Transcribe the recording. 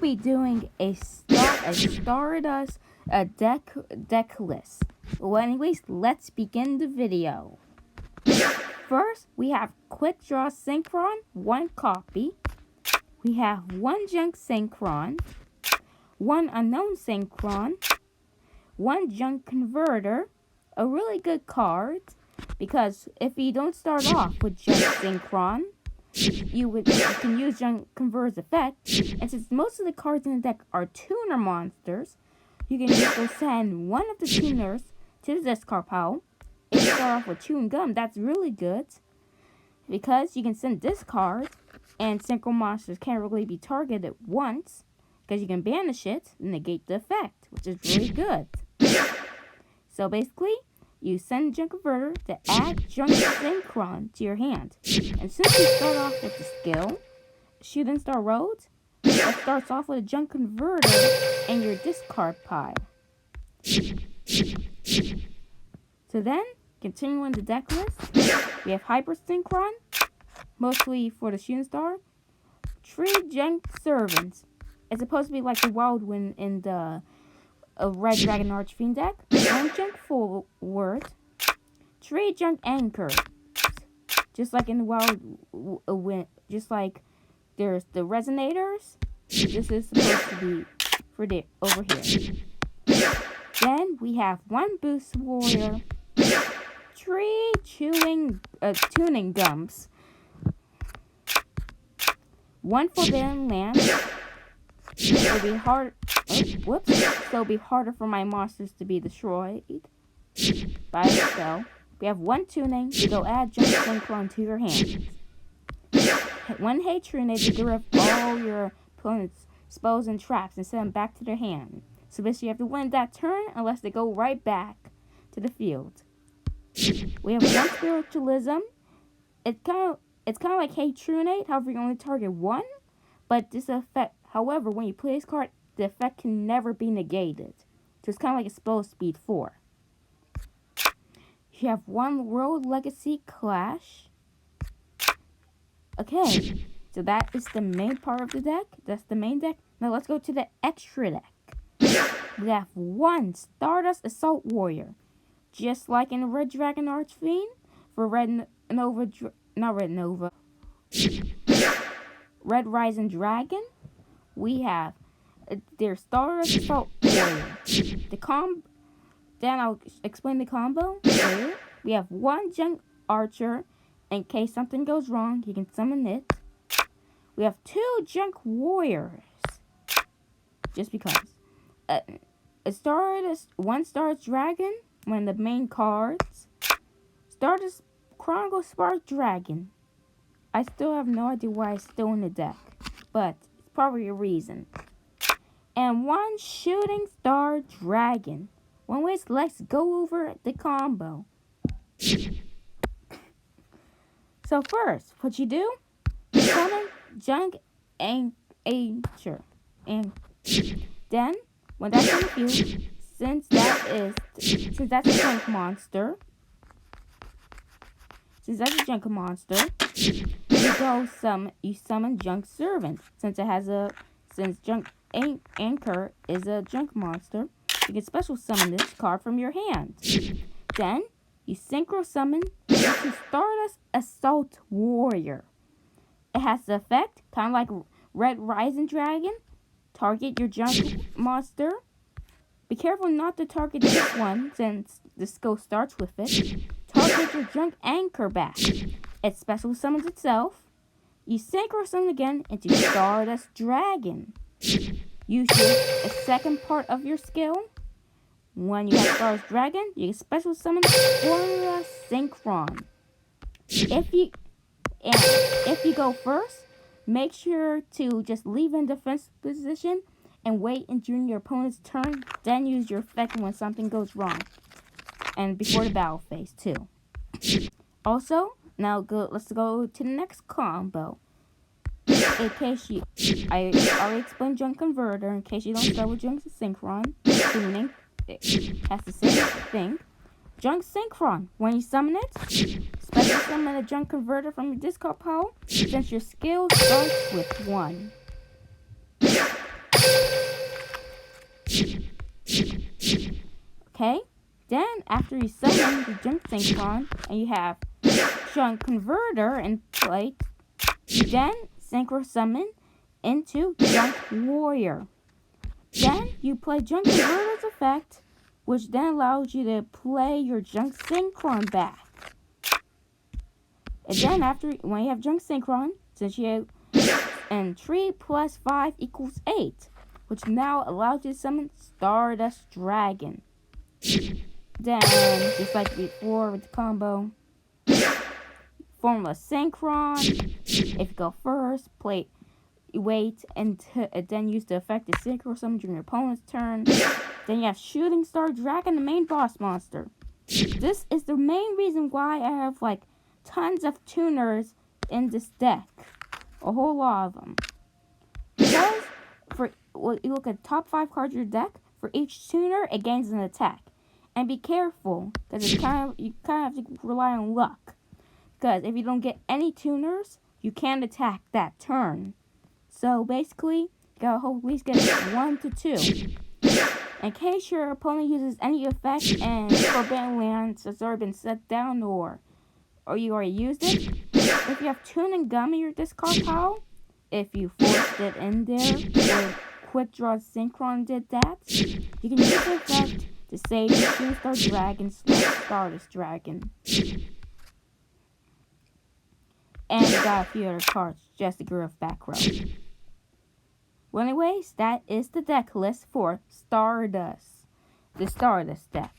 be doing a Stardust deck list. Well, anyways, let's begin the video. First, we have Quick Draw Synchron, 1 copy. We have 1 Junk Synchron, 1 Unknown Synchron, 1 Junk Converter, a really good card, because if you don't start off with Junk Synchron, you can use Junk Converter's effect, and since most of the cards in the deck are tuner monsters, you can just go send one of the tuners to the discard pile. If you start off with Chewing Gum, that's really good, because you can send this card, and Synchro monsters can't really be targeted once, because you can banish it and negate the effect, which is really good. So basically, you send Junk Converter to add Junk Synchron to your hand. And since you start off with the skill, Shooting Star Road, that starts off with a Junk Converter in your discard pile. So then, continuing the deck list, we have Hyper Synchron, mostly for the Shooting Star. 3 Junk Servants. It's supposed to be like the Wild Wind in the Red Dragon Archfiend deck. 1 Junk Forward. 3 Junk Anchors. Just like in the Wild Wind, just like there's the Resonators. This is supposed to be for the over here. Then we have 1 Boost Warrior. 3 Tuning Gums. 1 Forbidden Land. It'll be hard. So it'll be harder for my monsters to be destroyed by a spell. We have 1 tuning to go add Junk Synchron to your hand. 1 Hatred to get rid of all your opponent's spells and traps and send them back to their hand. So basically you have to win that turn unless they go right back to the field. We have 1 Spiritualism. It's kind of like Hatred, however you only target 1, but this effect. However, when you play this card, the effect can never be negated. So it's kind of like a spell speed 4. You have 1 World Legacy Clash. Okay, so that is the main part of the deck. That's the main deck. Now let's go to the extra deck. We have 1 Stardust Assault Warrior. Just like in Red Dragon Archfiend, for Red Rising Dragon, we have their Stardust Assault Warrior. Then I'll explain the combo later. We have 1 Junk Archer. In case something goes wrong, you can summon it. We have 2 Junk Warriors. Just because. 1 Stardust Dragon, one of the main cards. Stardust Chronicle Spark Dragon. I still have no idea why it's still in the deck, but it's probably a reason. And 1 Shooting Star Dragon. Let's go over the combo. So first, what you do, summon Junk Anchor. And then, when that's in the field, since that's a junk monster, you summon Junk Servant. Since Junk Anchor is a junk monster, you can special summon this card from your hand. Then you synchro summon into Stardust Assault Warrior. It has the effect, kind of like Red Rising Dragon. Target your junk monster. Be careful not to target this one, since the skill starts with it. Target your Junk Anchor back. It special summons itself. You synchro summon again into Stardust Dragon. Use a second part of your skill. When you have Stardust Dragon, you can special summon Formula Synchron. If you go first, make sure to just leave in defense position and wait until your opponent's turn, then use your effect when something goes wrong. And before the battle phase too. Also, let's go to the next combo. In case I already explained Junk Converter. In case you don't start with Junk Synchron, tuning has the same thing. Junk Synchron. When you summon it, special summon a Junk Converter from your discard pile, since your skill starts with 1. Okay? Then, after you summon the Junk Synchron, and you have Junk Converter in play, then Synchro Summon into Junk Warrior. Then, you play Junk Converter's effect, which then allows you to play your Junk Synchron back. And then, when you have Junk Synchron, since you have, and 3 plus 5 equals 8, which now allows you to summon Stardust Dragon. Then, just like before with the combo, form a Synchron. If you go first, wait, and then use the effect of Synchro Summon during your opponent's turn. Then you have Shooting Star Dragon, the main boss monster. This is the main reason why I have like tons of tuners in this deck. A whole lot of them. Because you look at the top 5 cards of your deck, for each tuner, it gains an attack. And be careful, because you kind of have to rely on luck. Because if you don't get any tuners, you can't attack that turn. So basically, you gotta at least get 1 to 2. In case your opponent uses any effect and Forbidden Lands has already been set down or you already used it, if you have Tune and Gum in your discard pile, if you forced it in there, or Quick Draw Synchron did that, you can use the effect to save the Shooting Star Dragon / Stardust Dragon. And you got a few other cards just to get rid of back row. Well, anyways, that is the deck list for Stardust. The Stardust deck.